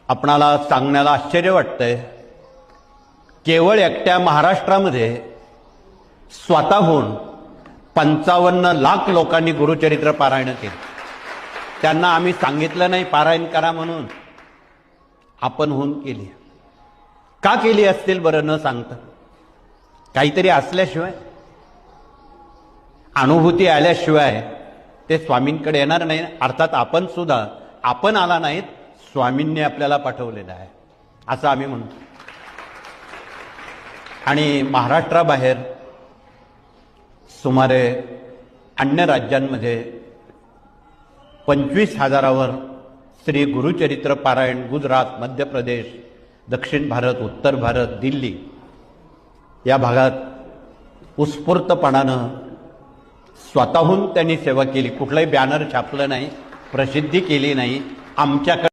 आपणाला सांगण्याला आश्चर्य वाटतंय, केवळ एकट्या महाराष्ट्रामध्ये स्वतःहून 55 लाख लोकांनी गुरुचरित्र पारायण केले. त्यांना आम्ही सांगितलं नाही पारायण करा म्हणून, आपण होऊन केली. का केली असतील बरं न सांगता? काहीतरी असल्याशिवाय, अनुभूती आल्याशिवाय ते स्वामींकडे येणार नाही. अर्थात आपण सुद्धा, आपण आला नाहीत, स्वामींनी आपल्याला पाठवलेलं आहे असं आम्ही म्हणतो. आणि महाराष्ट्राबाहेर सुमारे अन्य राज्यांमध्ये 25,000वर श्री गुरुचरित्र पारायण गुजरात, मध्य प्रदेश, दक्षिण भारत, उत्तर भारत, दिल्ली या भागात उत्स्फूर्तपणानं स्वतःहून त्यांनी सेवा केली. कुठलाही बॅनर छापलं नाही, प्रसिद्धी केली नाही. आमच्याकडे